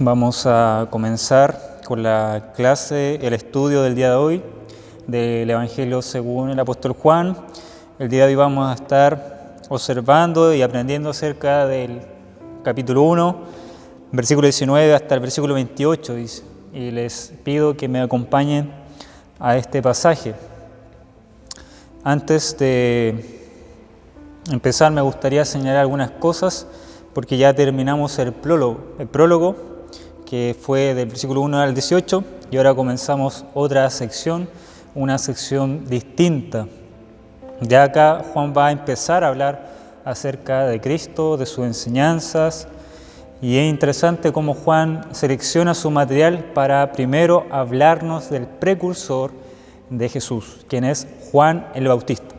Vamos a comenzar con la clase, el estudio del día de hoy del Evangelio según el apóstol Juan. El día de hoy vamos a estar observando y aprendiendo acerca del capítulo 1, versículo 19 hasta el versículo 28, dice. Y les pido que me acompañen a este pasaje. Antes de empezar me gustaría señalar algunas cosas porque ya terminamos el prólogo que fue del versículo 1 al 18 y ahora comenzamos otra sección, una sección distinta. Ya acá Juan va a empezar a hablar acerca de Cristo, de sus enseñanzas, y es interesante cómo Juan selecciona su material para primero hablarnos del precursor de Jesús, quien es Juan el Bautista.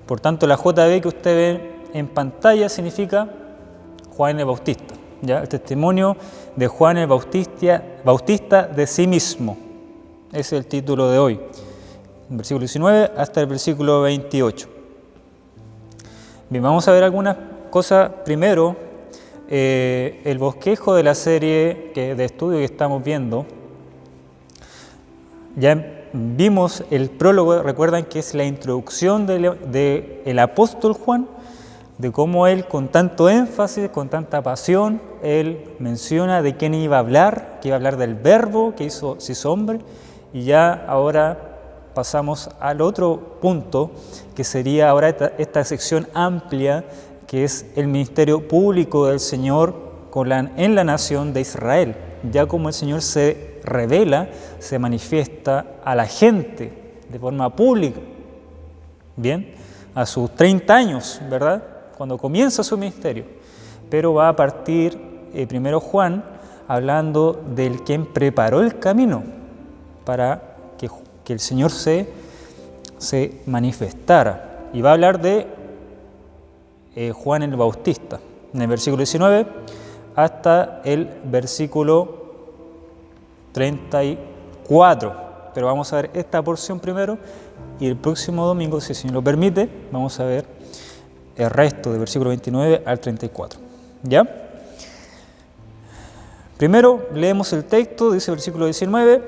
Por tanto, la JB que usted ve en pantalla significa Juan el Bautista, ¿ya? El testimonio de Juan el Bautista de sí mismo. Ese es el título de hoy, versículo 19 hasta el versículo 28. Bien, vamos a ver algunas cosas. Primero, el bosquejo de la serie de estudio que estamos viendo. Ya vimos el prólogo, recuerdan que es la introducción del apóstol Juan, de cómo él con tanto énfasis, con tanta pasión, él menciona de quién iba a hablar, que iba a hablar del verbo que se hizo hombre, y ya ahora pasamos al otro punto, que sería ahora esta sección amplia, que es el ministerio público del Señor en la nación de Israel, ya como el Señor se revela, se manifiesta a la gente de forma pública, bien, a sus 30 años, ¿verdad?, cuando comienza su ministerio, pero va a partir primero Juan hablando del quien preparó el camino para que el Señor se manifestara, y va a hablar de Juan el Bautista, en el versículo 19 hasta el versículo 34, pero vamos a ver esta porción primero, y el próximo domingo, si el Señor lo permite, vamos a ver el resto del versículo 29 al 34. ¿Ya? Primero leemos el texto, dice el versículo 19,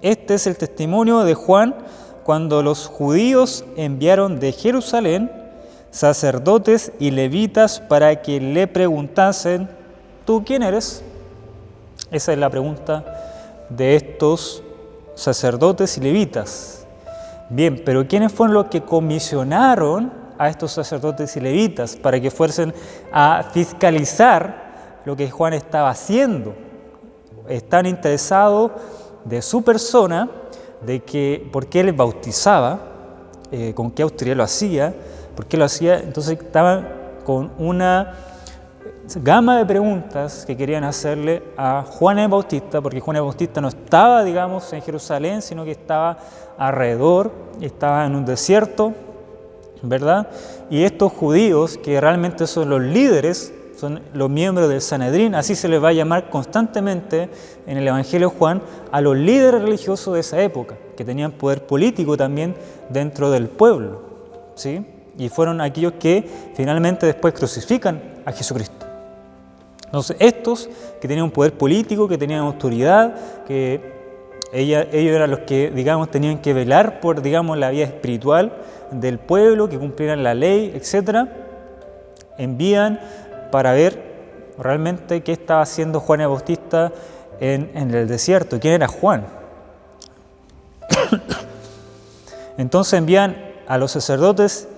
este es el testimonio de Juan cuando los judíos enviaron de Jerusalén sacerdotes y levitas para que le preguntasen, ¿tú quién eres? Esa es la pregunta de estos sacerdotes y levitas. Bien, pero ¿quiénes fueron los que comisionaron a estos sacerdotes y levitas para que fuesen a fiscalizar lo que Juan estaba haciendo? Están interesados de su persona, de que por qué él bautizaba, con qué autoridad lo hacía, por qué lo hacía. Entonces estaban con una gama de preguntas que querían hacerle a Juan el Bautista, porque Juan el Bautista no estaba, digamos, en Jerusalén, sino que estaba alrededor, estaba en un desierto, ¿verdad? Y estos judíos, que realmente son los líderes, son los miembros del Sanedrín, así se les va a llamar constantemente en el Evangelio de Juan a los líderes religiosos de esa época, que tenían poder político también dentro del pueblo, ¿sí? Y fueron aquellos que finalmente después crucifican a Jesucristo. Entonces, estos que tenían un poder político, que tenían autoridad, que ellos eran los que, digamos, tenían que velar por, digamos, la vida espiritual del pueblo, que cumplieran la ley, etc., envían para ver realmente qué estaba haciendo Juan el Bautista en el desierto, quién era Juan. Entonces envían a los sacerdotes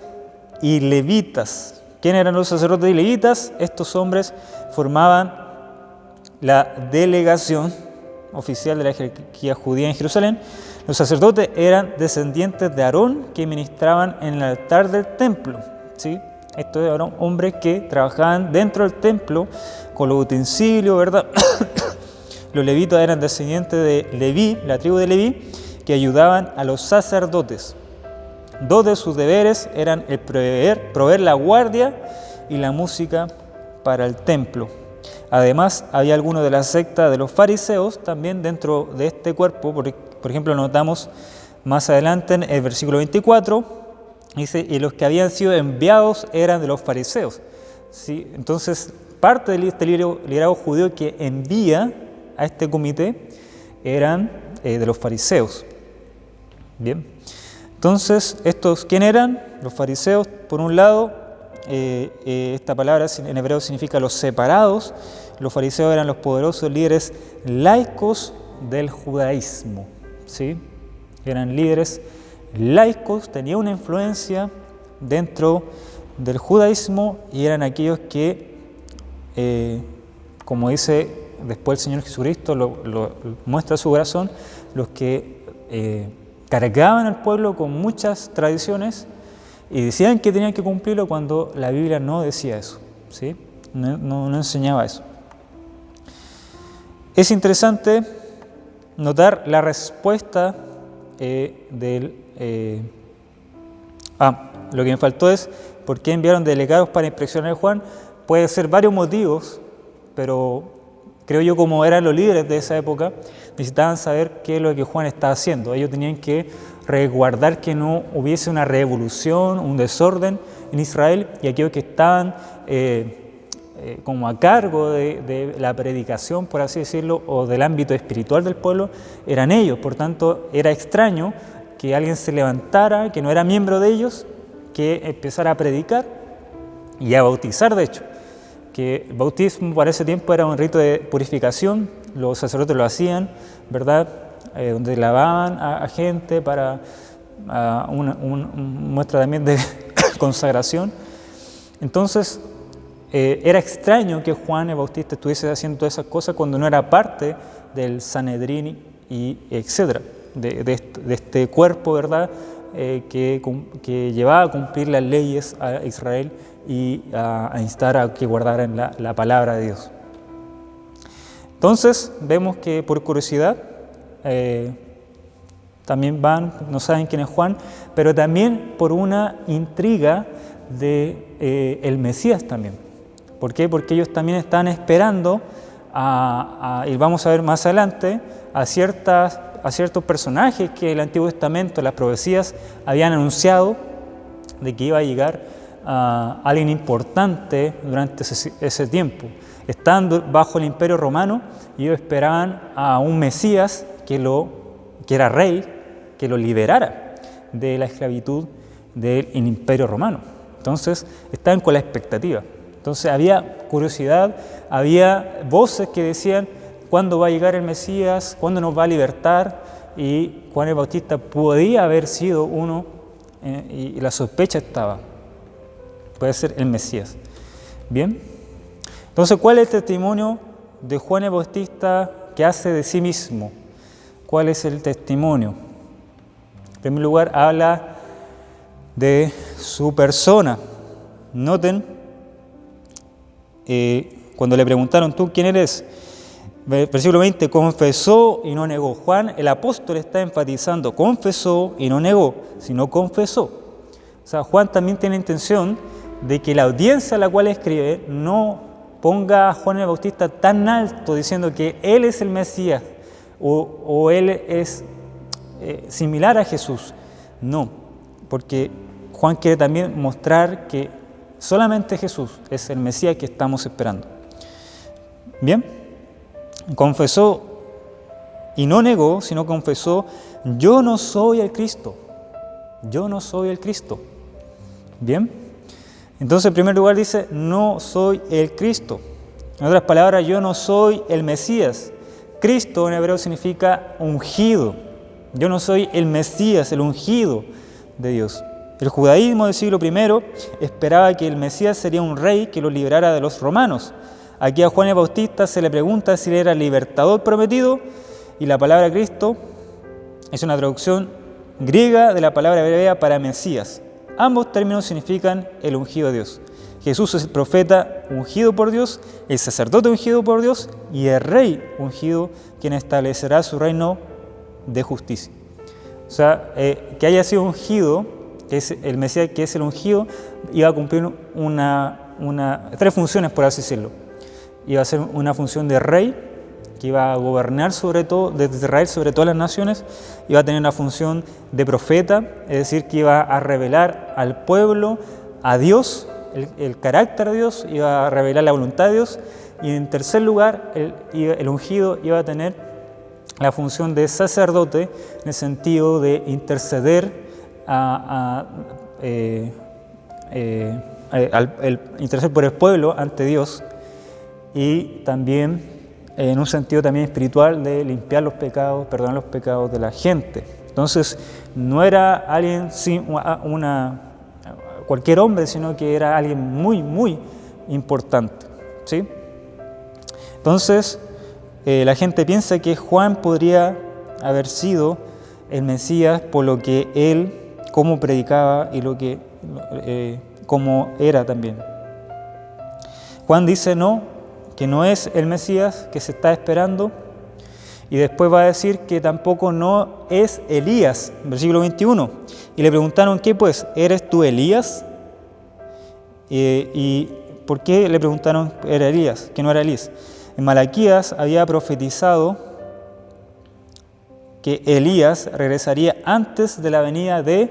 y levitas. ¿Quién eran los sacerdotes y levitas? Estos hombres formaban la delegación oficial de la jerarquía judía en Jerusalén. Los sacerdotes eran descendientes de Aarón que ministraban en el altar del templo, ¿sí? Estos eran hombres que trabajaban dentro del templo con los utensilios, ¿verdad? Los levitas eran descendientes de Leví, la tribu de Leví, que ayudaban a los sacerdotes. Dos de sus deberes eran el proveer la guardia y la música para el templo. Además, había algunos de la secta de los fariseos también dentro de este cuerpo. Por ejemplo, notamos más adelante en el versículo 24, dice, y los que habían sido enviados eran de los fariseos. ¿Sí? Entonces, parte de este liderazgo judío que envía a este comité eran de los fariseos. Bien, entonces, ¿quién eran? Los fariseos, por un lado, esta palabra en hebreo significa los separados. Los fariseos eran los poderosos líderes laicos del judaísmo, ¿sí? Eran líderes laicos, tenían una influencia dentro del judaísmo y eran aquellos que, como dice después el Señor Jesucristo, lo muestra su corazón, los que cargaban al pueblo con muchas tradiciones y decían que tenían que cumplirlo cuando la Biblia no decía eso, ¿sí? No enseñaba eso. Es interesante notar la respuesta lo que me faltó es ¿por qué enviaron delegados para inspeccionar a Juan? Puede ser varios motivos, pero creo yo, como eran los líderes de esa época, necesitaban saber qué es lo que Juan estaba haciendo. Ellos tenían que resguardar que no hubiese una revolución, un desorden en Israel, y aquellos que estaban como a cargo de la predicación, por así decirlo, o del ámbito espiritual del pueblo, eran ellos. Por tanto, era extraño que alguien se levantara, que no era miembro de ellos, que empezara a predicar y a bautizar, de hecho. Que el bautismo para ese tiempo era un rito de purificación, los sacerdotes lo hacían, ¿verdad? Donde lavaban a gente para una muestra también de consagración. Entonces, era extraño que Juan el Bautista estuviese haciendo todas esas cosas cuando no era parte del Sanedrín y etcétera, de este cuerpo, ¿verdad? Que llevaba a cumplir las leyes a Israel y a instar a que guardaran la palabra de Dios. Entonces vemos que por curiosidad también no saben quién es Juan, pero también por una intriga de el Mesías también. ¿Por qué? Porque ellos también están esperando y vamos a ver más adelante a ciertos personajes que el Antiguo Testamento, las profecías, habían anunciado de que iba a llegar alguien importante durante ese tiempo. Estando bajo el Imperio Romano, ellos esperaban a un Mesías que era rey, que lo liberara de la esclavitud del Imperio Romano. Entonces, estaban con la expectativa. Entonces, había curiosidad, había voces que decían cuándo va a llegar el Mesías, cuándo nos va a libertar, y Juan el Bautista podía haber sido uno, y la sospecha estaba, puede ser el Mesías. Bien, entonces, ¿cuál es el testimonio de Juan el Bautista que hace de sí mismo? ¿Cuál es el testimonio? En primer lugar, habla de su persona. Noten, cuando le preguntaron, ¿tú quién eres? Versículo 20, confesó y no negó. Juan, el apóstol, está enfatizando, confesó y no negó, sino confesó. O sea, Juan también tiene intención de que la audiencia a la cual escribe no ponga a Juan el Bautista tan alto diciendo que él es el Mesías o él es similar a Jesús. No, porque Juan quiere también mostrar que solamente Jesús es el Mesías que estamos esperando. Bien, confesó y no negó, sino confesó, yo no soy el Cristo. Yo no soy el Cristo. Bien, entonces en primer lugar dice, no soy el Cristo. En otras palabras, yo no soy el Mesías. Cristo en hebreo significa ungido. Yo no soy el Mesías, el ungido de Dios. El judaísmo del siglo I esperaba que el Mesías sería un rey que lo liberara de los romanos. Aquí a Juan el Bautista se le pregunta si él era el libertador prometido, y la palabra Cristo es una traducción griega de la palabra hebrea para Mesías. Ambos términos significan el ungido de Dios. Jesús es el profeta ungido por Dios, el sacerdote ungido por Dios y el rey ungido, quien establecerá su reino de justicia. O sea, que haya sido ungido, que es el Mesías, que es el ungido, iba a cumplir tres funciones, por así decirlo. Iba a ser una función de rey, que iba a gobernar sobre todo, desde Israel sobre todas las naciones. Iba a tener una función de profeta, es decir, que iba a revelar al pueblo a Dios, el carácter de Dios, iba a revelar la voluntad de Dios, Y en tercer lugar, el ungido iba a tener la función de sacerdote en el sentido de interceder interceder por el pueblo ante Dios, y también en un sentido también espiritual de limpiar los pecados, perdonar los pecados de la gente. Entonces no era alguien cualquier hombre, sino que era alguien muy, muy importante, ¿sí? Entonces la gente piensa que Juan podría haber sido el Mesías por lo que él, cómo predicaba y cómo era también. Juan dice que no es el Mesías que se está esperando, y después va a decir que tampoco no es Elías, versículo 21. Y le preguntaron, ¿qué pues? ¿Eres tú Elías? ¿Y por qué le preguntaron era Elías, que no era Elías? En Malaquías había profetizado que Elías regresaría antes de la venida del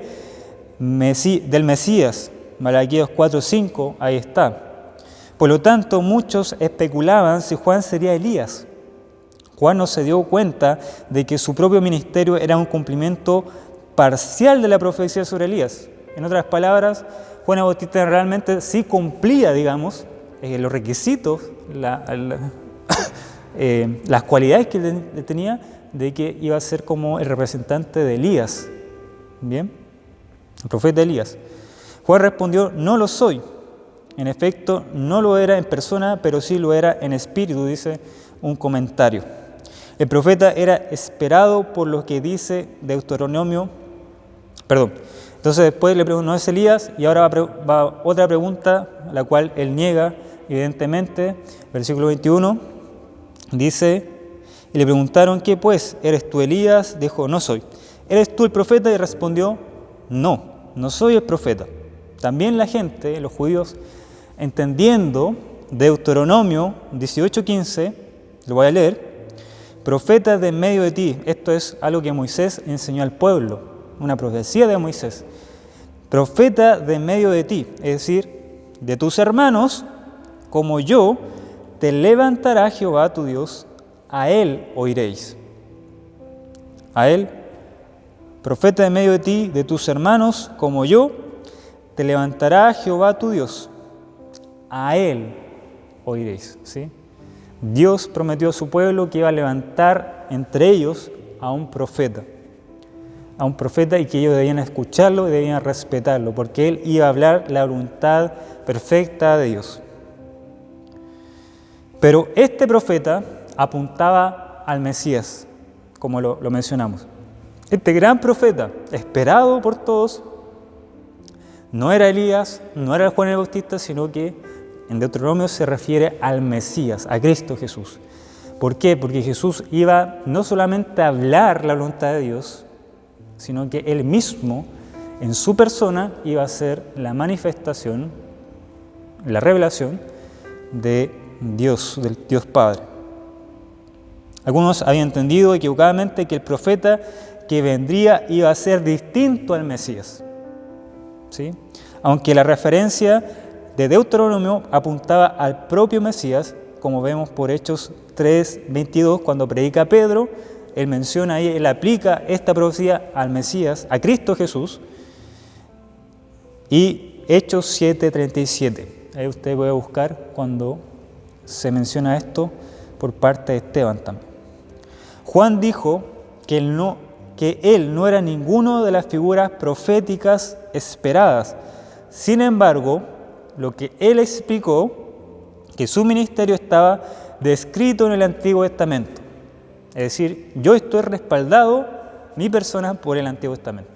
Mesías. Malaquías 4:5, ahí está. Por lo tanto, muchos especulaban si Juan sería Elías. Juan no se dio cuenta de que su propio ministerio era un cumplimiento parcial de la profecía sobre Elías. En otras palabras, Juan el Bautista realmente sí cumplía, digamos, los requisitos, las cualidades que él tenía de que iba a ser como el representante de Elías. ¿Bien? El profeta Elías. Juan respondió, no lo soy. En efecto, no lo era en persona, pero sí lo era en espíritu, dice un comentario. El profeta era esperado por lo que dice Deuteronomio. Entonces después le preguntó, ¿no es Elías? Y ahora va otra pregunta, la cual él niega, evidentemente. Versículo 21 dice, y le preguntaron, ¿qué pues? ¿Eres tú Elías? Dijo, no soy. ¿Eres tú el profeta? Y respondió, no soy el profeta. También la gente, los judíos, entendiendo Deuteronomio 18:15, lo voy a leer, profeta de en medio de ti. Esto es algo que Moisés enseñó al pueblo, una profecía de Moisés. Profeta de en medio de ti, es decir, de tus hermanos, como yo, te levantará Jehová tu Dios, a él oiréis. A él, profeta de en medio de ti, de tus hermanos, como yo, te levantará Jehová tu Dios, a él oiréis. ¿Sí? Dios prometió a su pueblo que iba a levantar entre ellos a un profeta y que ellos debían escucharlo y debían respetarlo, porque él iba a hablar la voluntad perfecta de Dios. Pero este profeta apuntaba al Mesías, como lo mencionamos. Este gran profeta, esperado por todos, no era Elías, no era Juan el Bautista, sino que en Deuteronomio se refiere al Mesías, a Cristo Jesús. ¿Por qué? Porque Jesús iba no solamente a hablar la voluntad de Dios, sino que Él mismo, en su persona, iba a ser la manifestación, la revelación de Dios, del Dios Padre. Algunos habían entendido equivocadamente que el profeta que vendría iba a ser distinto al Mesías. ¿Sí? Aunque la referencia de Deuteronomio apuntaba al propio Mesías, como vemos por Hechos 3:22, cuando predica Pedro, él menciona ahí, él aplica esta profecía al Mesías, a Cristo Jesús, y Hechos 7:37. Ahí usted puede buscar cuando se menciona esto por parte de Esteban también. Juan dijo que él no era ninguno de las figuras proféticas esperadas. Sin embargo, lo que él explicó, que su ministerio estaba descrito en el Antiguo Testamento. Es decir, yo estoy respaldado, mi persona, por el Antiguo Testamento.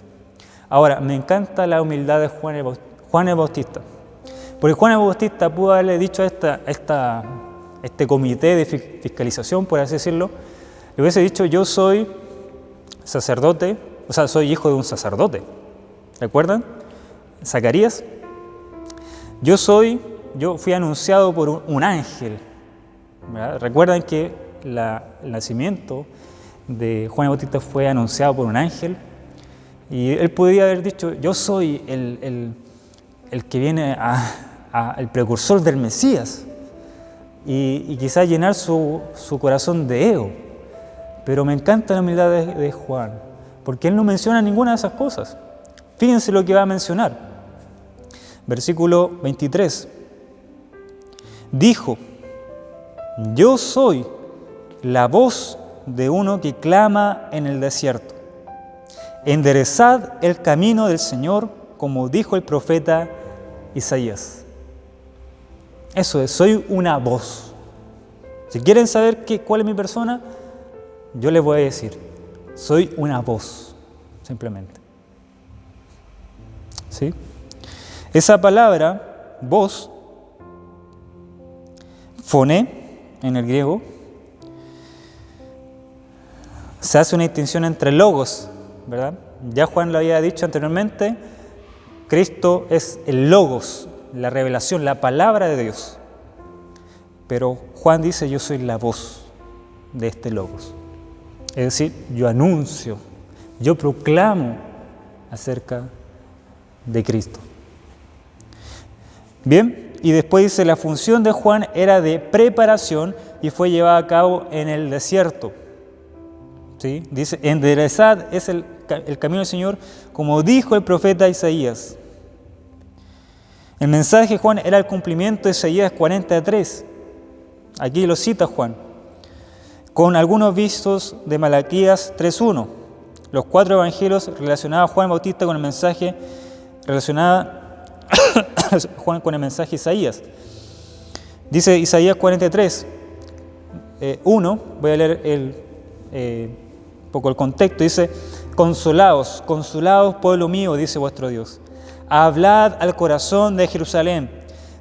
Ahora, me encanta la humildad de Juan el Bautista. Porque Juan el Bautista pudo haberle dicho a este comité de fiscalización, por así decirlo, le hubiese dicho, yo soy sacerdote, o sea, soy hijo de un sacerdote. ¿Recuerdan? Zacarías. Yo fui anunciado por un ángel. ¿Verdad? Recuerdan que el nacimiento de Juan el Bautista fue anunciado por un ángel, y él podría haber dicho, yo soy el que viene el precursor del Mesías. y quizás llenar su corazón de ego. Pero me encanta la humildad de Juan, porque él no menciona ninguna de esas cosas. Fíjense lo que va a mencionar. Versículo 23. Dijo: yo soy la voz de uno que clama en el desierto. Enderezad el camino del Señor, como dijo el profeta Isaías. Eso es, soy una voz. Si quieren saber cuál es mi persona, yo les voy a decir, soy una voz, simplemente. ¿Sí? Esa palabra, voz, foné, en el griego, se hace una distinción entre logos, ¿verdad? Ya Juan lo había dicho anteriormente, Cristo es el logos, la revelación, la palabra de Dios. Pero Juan dice, yo soy la voz de este logos. Es decir, yo anuncio, yo proclamo acerca de Cristo. Bien, y después dice, la función de Juan era de preparación y fue llevada a cabo en el desierto. ¿Sí? Dice, enderezad es el camino del Señor, como dijo el profeta Isaías. El mensaje de Juan era el cumplimiento de Isaías 43. Aquí lo cita Juan, con algunos vistos de Malaquías 3.1. Los 4 evangelios relacionados a Juan Bautista con el mensaje relacionado Juan con el mensaje de Isaías. Dice Isaías 43, 1, voy a leer un poco el contexto. Dice, consolaos, consolaos pueblo mío, dice vuestro Dios. Hablad al corazón de Jerusalén,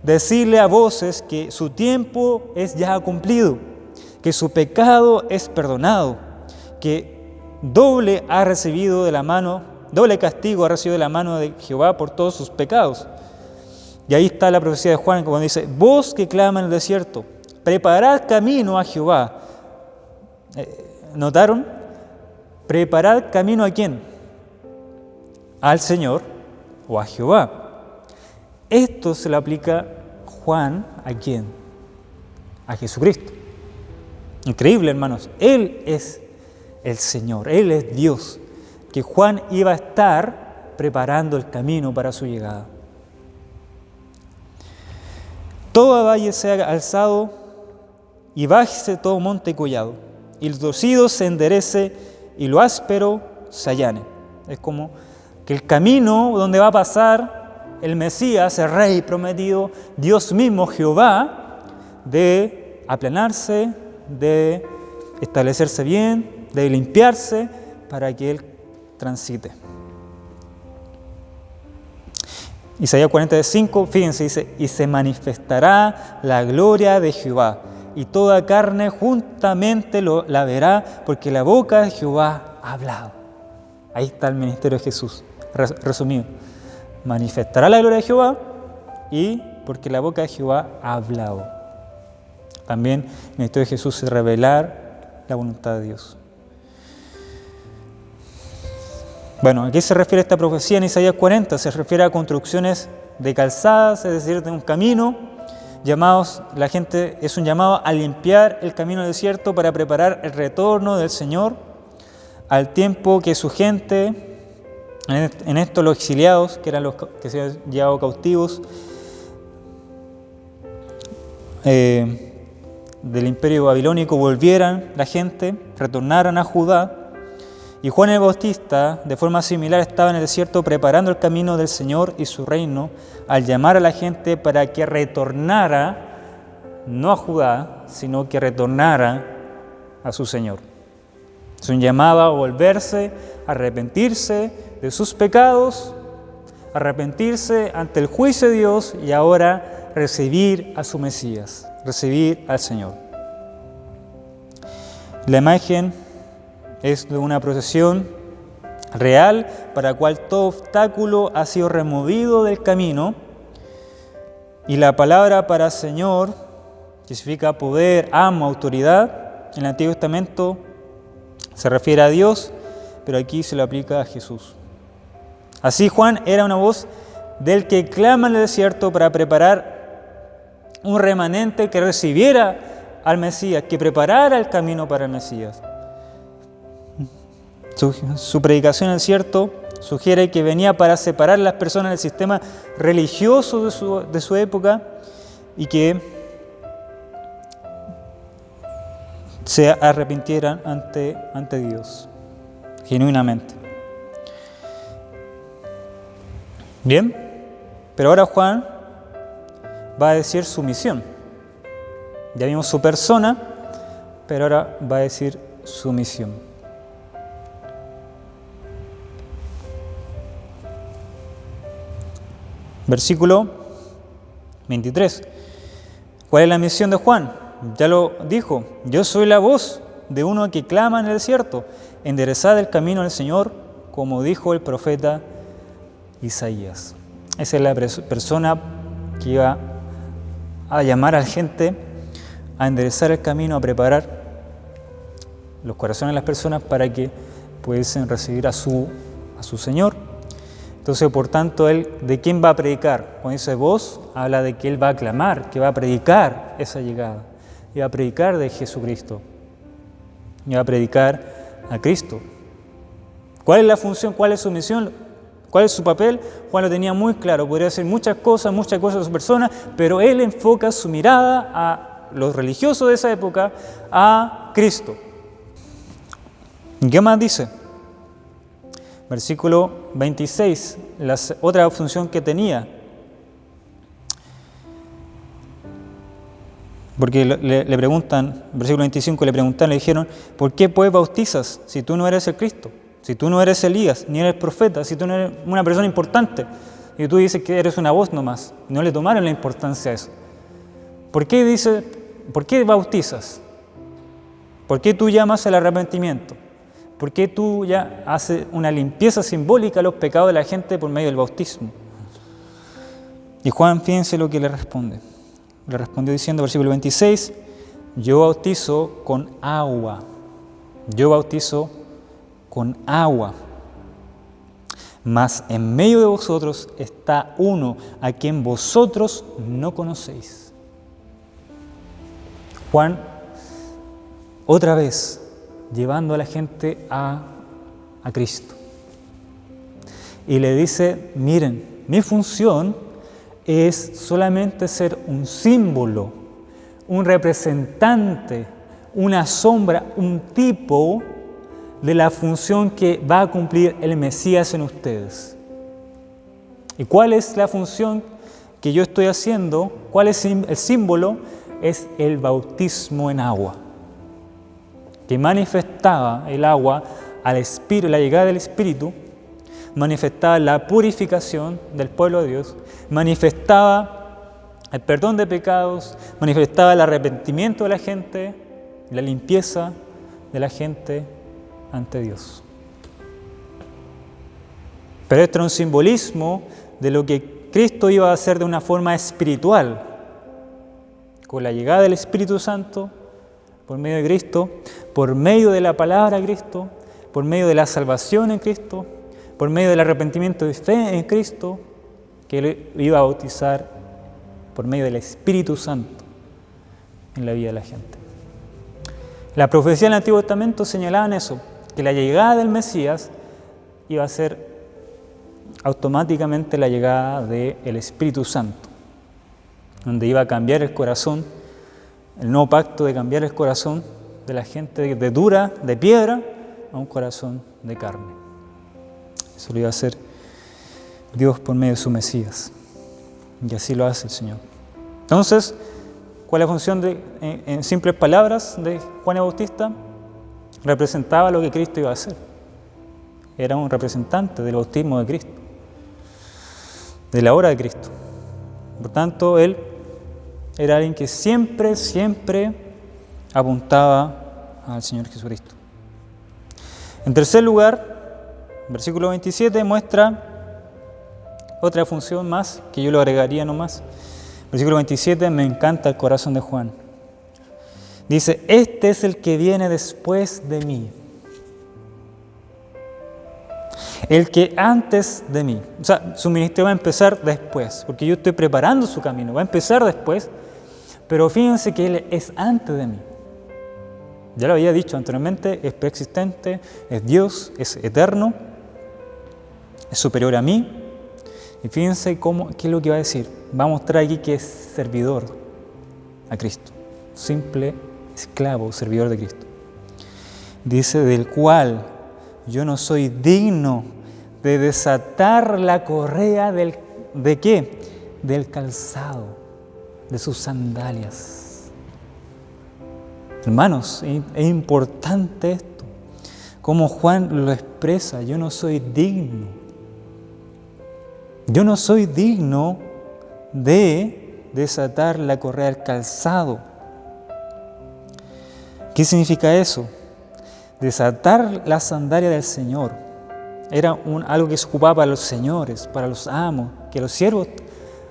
decidle a voces que su tiempo es ya cumplido, que su pecado es perdonado, que doble castigo ha recibido de la mano de Jehová por todos sus pecados. Y ahí está la profecía de Juan cuando dice, voz que clama en el desierto, preparad camino a Jehová. ¿Notaron? Preparad camino ¿a quién? Al Señor o a Jehová. Esto se lo aplica Juan ¿a quién? A Jesucristo. Increíble, hermanos. Él es el Señor, Él es Dios, que Juan iba a estar preparando el camino para su llegada. Todo valle sea alzado y bájese todo monte y collado, y el torcido se enderece y lo áspero se allane. Es como que el camino donde va a pasar el Mesías, el Rey prometido, Dios mismo, Jehová, de aplanarse, de establecerse bien, de limpiarse para que Él transite. Isaías 45, fíjense, dice, y se manifestará la gloria de Jehová, y toda carne juntamente la verá, porque la boca de Jehová ha hablado. Ahí está el ministerio de Jesús, resumido. Manifestará la gloria de Jehová, y porque la boca de Jehová ha hablado. También el ministerio de Jesús es revelar la voluntad de Dios. Bueno, ¿a qué se refiere esta profecía en Isaías 40? Se refiere a construcciones de calzadas, es decir, de un camino, la gente es un llamado a limpiar el camino del desierto para preparar el retorno del Señor, al tiempo que su gente, en esto los exiliados, que eran los que se habían llevado cautivos del imperio babilónico, volvieran la gente, retornaran a Judá. Y Juan el Bautista, de forma similar, estaba en el desierto preparando el camino del Señor y su reino, al llamar a la gente para que retornara, no a Judá, sino que retornara a su Señor. Es un llamado a volverse, a arrepentirse de sus pecados, arrepentirse ante el juicio de Dios y ahora recibir a su Mesías, recibir al Señor. La imagen es de una procesión real para la cual todo obstáculo ha sido removido del camino, y la palabra para Señor, que significa poder, amo, autoridad, en el Antiguo Testamento se refiere a Dios, pero aquí se lo aplica a Jesús. Así Juan era una voz del que clama en el desierto para preparar un remanente que recibiera al Mesías, que preparara el camino para el Mesías. Su predicación, es cierto, sugiere que venía para separar a las personas del sistema religioso de su época y que se arrepintieran ante Dios, genuinamente. Bien, pero ahora Juan va a decir su misión. Ya vimos su persona, pero ahora va a decir su misión. Versículo 23. ¿Cuál es la misión de Juan? Ya lo dijo: yo soy la voz de uno que clama en el desierto, enderezad el camino del Señor, como dijo el profeta Isaías. Esa es la persona que iba a llamar a la gente a enderezar el camino, a preparar los corazones de las personas para que pudiesen recibir a su Señor. Entonces, por tanto, él, ¿de quién va a predicar? Cuando dice voz, habla de que él va a clamar, que va a predicar esa llegada. Y va a predicar de Jesucristo. Y va a predicar a Cristo. ¿Cuál es la función? ¿Cuál es su misión? ¿Cuál es su papel? Juan lo tenía muy claro. Podría hacer muchas cosas de su persona, pero él enfoca su mirada a los religiosos de esa época, a Cristo. ¿Qué más dice? Versículo 26, la otra función que tenía. Porque le preguntan, versículo 25, le dijeron: ¿por qué pues bautizas si tú no eres el Cristo? Si tú no eres Elías, ni eres profeta, si tú no eres una persona importante, y tú dices que eres una voz nomás. No le tomaron la importancia a eso. ¿Por qué bautizas? ¿Por qué tú llamas al arrepentimiento? ¿Por qué tú ya haces una limpieza simbólica a los pecados de la gente por medio del bautismo? Y Juan, fíjense lo que le responde. Le respondió diciendo, versículo 26, yo bautizo con agua. Yo bautizo con agua. Mas en medio de vosotros está uno a quien vosotros no conocéis. Juan, otra vez, llevando a la gente a Cristo. Y le dice, miren, mi función es solamente ser un símbolo, un representante, una sombra, un tipo de la función que va a cumplir el Mesías en ustedes. ¿Y cuál es la función que yo estoy haciendo? ¿Cuál es el símbolo? Es el bautismo en agua, que manifestaba el agua al Espíritu, la llegada del Espíritu, manifestaba la purificación del pueblo de Dios, manifestaba el perdón de pecados, manifestaba el arrepentimiento de la gente, la limpieza de la gente ante Dios. Pero esto era un simbolismo de lo que Cristo iba a hacer de una forma espiritual, con la llegada del Espíritu Santo, por medio de Cristo, por medio de la palabra de Cristo, por medio de la salvación en Cristo, por medio del arrepentimiento y fe en Cristo, que Él iba a bautizar por medio del Espíritu Santo en la vida de la gente. La profecía del Antiguo Testamento señalaban eso, que la llegada del Mesías iba a ser automáticamente la llegada del Espíritu Santo, donde iba a cambiar el corazón, el nuevo pacto de cambiar el corazón de la gente de dura, de piedra, a un corazón de carne. Eso lo iba a hacer Dios por medio de su Mesías. Y así lo hace el Señor. Entonces, ¿cuál es la función en simples palabras de Juan el Bautista? Representaba lo que Cristo iba a hacer. Era un representante del bautismo de Cristo, de la obra de Cristo. Por tanto, Él era alguien que siempre apuntaba al Señor Jesucristo. En tercer lugar, versículo 27 muestra otra función más, que yo lo agregaría nomás. Versículo 27, me encanta el corazón de Juan. Dice, este es el que viene después de mí. El que antes de mí. O sea, su ministerio va a empezar después, porque yo estoy preparando su camino. Va a empezar después, pero fíjense que Él es antes de mí. Ya lo había dicho anteriormente, es preexistente, es Dios, es eterno, es superior a mí. Y fíjense qué es lo que va a decir. Va a mostrar aquí que es servidor a Cristo, simple esclavo, servidor de Cristo. Dice, del cual yo no soy digno de desatar la correa ¿de qué? Del calzado, de sus sandalias. Hermanos, es importante esto, como Juan lo expresa, yo no soy digno. Yo no soy digno de desatar la correa del calzado. ¿Qué significa eso? Desatar la sandalia del Señor. Era algo que se ocupaba para los señores, para los amos, que los siervos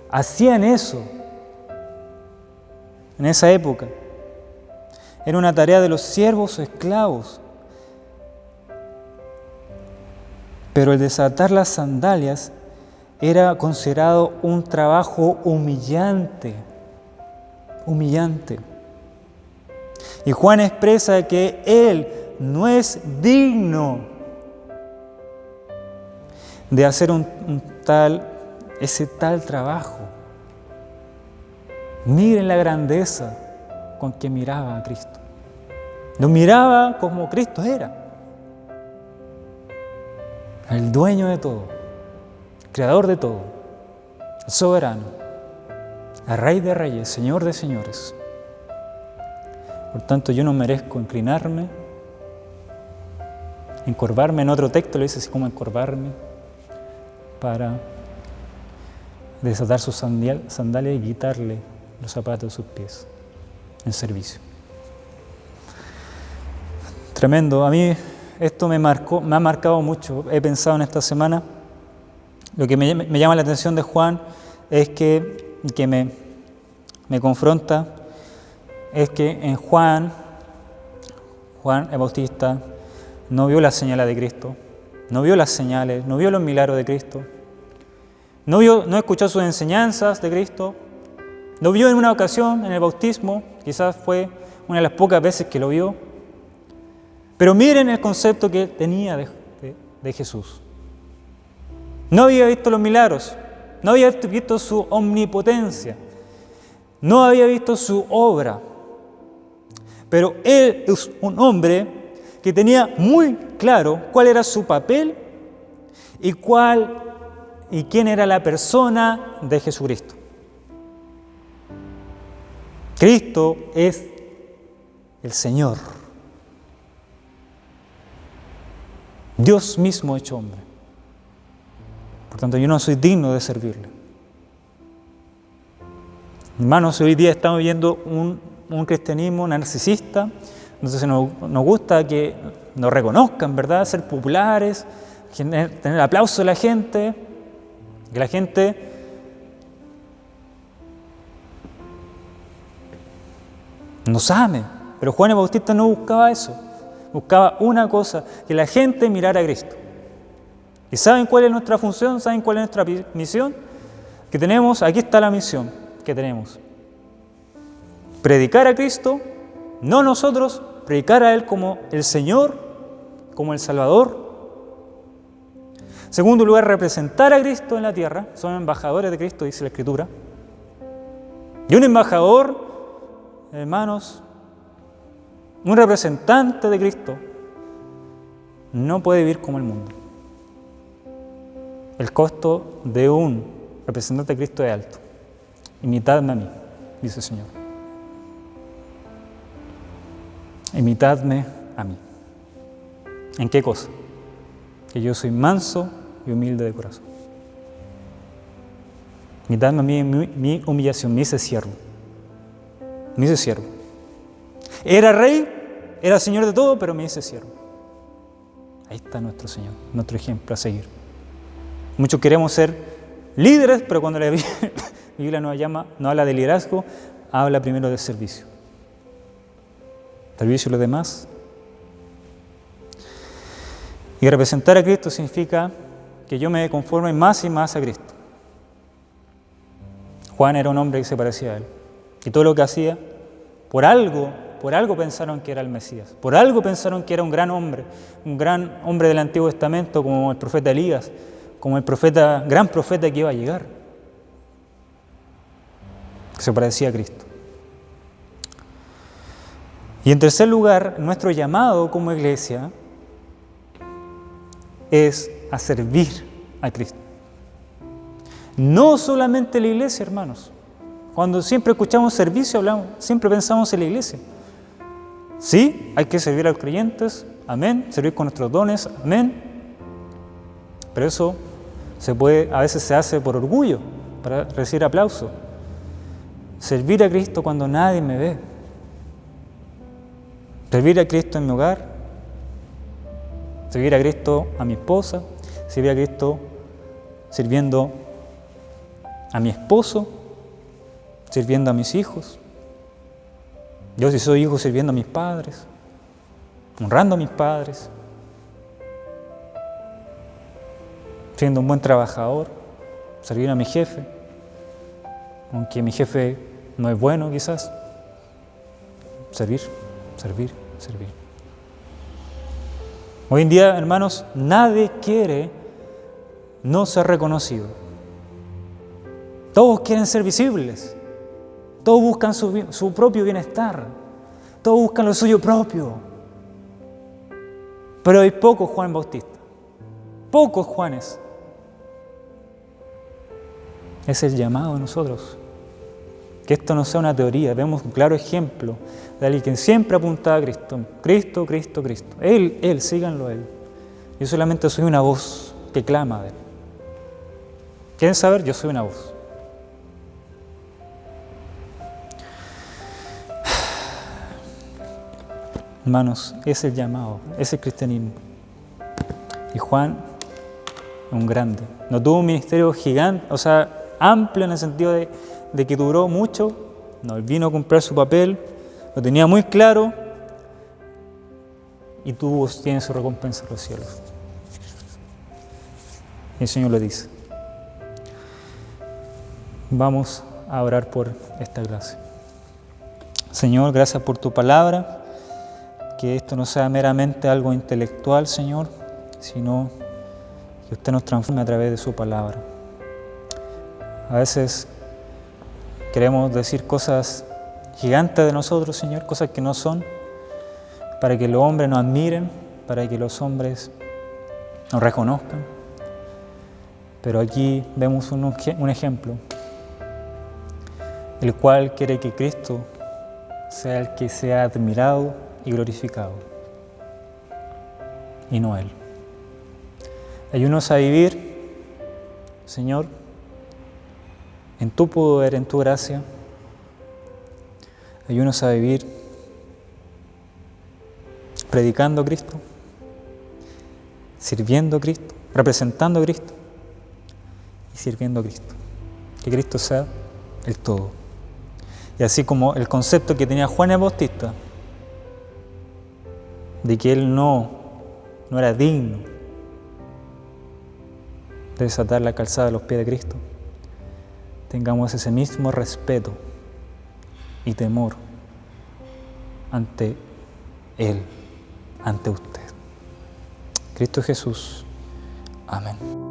hacían eso en esa época. Era una tarea de los siervos o esclavos. Pero el desatar las sandalias era considerado un trabajo humillante. Humillante. Y Juan expresa que él no es digno de hacer ese tal trabajo. Miren la grandeza con que miraba a Cristo. Lo miraba como Cristo era. El dueño de todo, creador de todo, el soberano, el rey de reyes, señor de señores. Por tanto, yo no merezco inclinarme, encorvarme. En otro texto le dice así como encorvarme para desatar sus sandalias y quitarle los zapatos de sus pies en servicio. Tremendo. A mí esto me ha marcado mucho. He pensado en esta semana. Lo que me llama la atención de Juan es que me confronta, es que en Juan el Bautista no vio las señales de Cristo, no vio las señales, no vio los milagros de Cristo, no escuchó sus enseñanzas de Cristo, lo vio en una ocasión en el bautismo, quizás fue una de las pocas veces que lo vio, pero miren el concepto que tenía de Jesús. No había visto los milagros, no había visto su omnipotencia, no había visto su obra, pero él es un hombre que tenía muy claro cuál era su papel y quién era la persona de Jesucristo. Cristo es el Señor, Dios mismo hecho hombre. Por tanto, yo no soy digno de servirle. Hermanos, hoy día estamos viviendo un cristianismo narcisista. Entonces nos gusta que nos reconozcan, ¿verdad? Ser populares, tener el aplauso de la gente, que la gente nos ame. Pero Juan el Bautista no buscaba eso. Buscaba una cosa, que la gente mirara a Cristo. ¿Y saben cuál es nuestra función? ¿Saben cuál es nuestra misión? Que tenemos, aquí está la misión que tenemos. Predicar a Cristo, no nosotros, predicar a Él como el Señor, como el Salvador. Segundo lugar, representar a Cristo en la tierra. Son embajadores de Cristo, dice la Escritura. Y un embajador, hermanos, un representante de Cristo, no puede vivir como el mundo. El costo de un representante de Cristo es alto. Imitadme a mí, dice el Señor. Imitadme a mí. ¿En qué cosa? Que yo soy manso y humilde de corazón. Imitadme a mí en mi humillación, me hice siervo. Me hice siervo. Era rey, era señor de todo, pero me hice siervo. Ahí está nuestro Señor, nuestro ejemplo a seguir. Muchos queremos ser líderes, pero cuando la Biblia no habla de liderazgo, habla primero de servicio. Servicio a los demás. Y representar a Cristo significa que yo me conforme más y más a Cristo. Juan era un hombre que se parecía a Él. y todo lo que hacía, por algo pensaron que era el Mesías, por algo pensaron que era un gran hombre del Antiguo Testamento como el profeta Elías, como el gran profeta que iba a llegar, que se parecía a Cristo. Y en tercer lugar, nuestro llamado como iglesia es a servir a Cristo. No solamente la iglesia, hermanos. Cuando siempre escuchamos servicio, siempre pensamos en la iglesia. Sí, hay que servir a los creyentes, amén, servir con nuestros dones, amén. Pero eso a veces se hace por orgullo, para recibir aplauso. Servir a Cristo cuando nadie me ve. Servir a Cristo en mi hogar, servir a Cristo a mi esposa, servir a Cristo sirviendo a mi esposo, sirviendo a mis hijos. Yo si soy hijo sirviendo a mis padres, honrando a mis padres, siendo un buen trabajador, servir a mi jefe, aunque mi jefe no es bueno quizás, servir. Hoy en día, hermanos, nadie quiere no ser reconocido. Todos quieren ser visibles. Todos buscan su propio bienestar. Todos buscan lo suyo propio. Pero hay pocos Juan Bautista. Pocos Juanes. Es el llamado de nosotros. Que esto no sea una teoría. Vemos un claro ejemplo de alguien que siempre apuntaba a Cristo. Cristo, Cristo, Cristo. Él, síganlo a Él. Yo solamente soy una voz que clama de Él. ¿Quieren saber? Yo soy una voz. Hermanos, es el llamado, es el cristianismo. Y Juan es un grande. No tuvo un ministerio gigante, amplio en el sentido de que duró mucho. No, él vino a cumplir su papel, lo tenía muy claro y tiene su recompensa en los cielos. Y el Señor lo dice. Vamos a orar por esta clase. Señor, gracias por tu palabra. Que esto no sea meramente algo intelectual, Señor, sino que usted nos transforme a través de su palabra. A veces queremos decir cosas gigantes de nosotros, Señor, cosas que no son, para que los hombres nos admiren, para que los hombres nos reconozcan. Pero aquí vemos un ejemplo, el cual quiere que Cristo sea el que sea admirado y glorificado, y no Él. Ayúdanos a vivir, Señor, en tu poder, en tu gracia. Ayúdanos a vivir predicando a Cristo, sirviendo a Cristo, representando a Cristo y sirviendo a Cristo. Que Cristo sea el todo. Y así como el concepto que tenía Juan el Bautista, de que él no era digno de desatar la calzada de los pies de Cristo, tengamos ese mismo respeto y temor ante Él, ante usted. Cristo Jesús. Amén.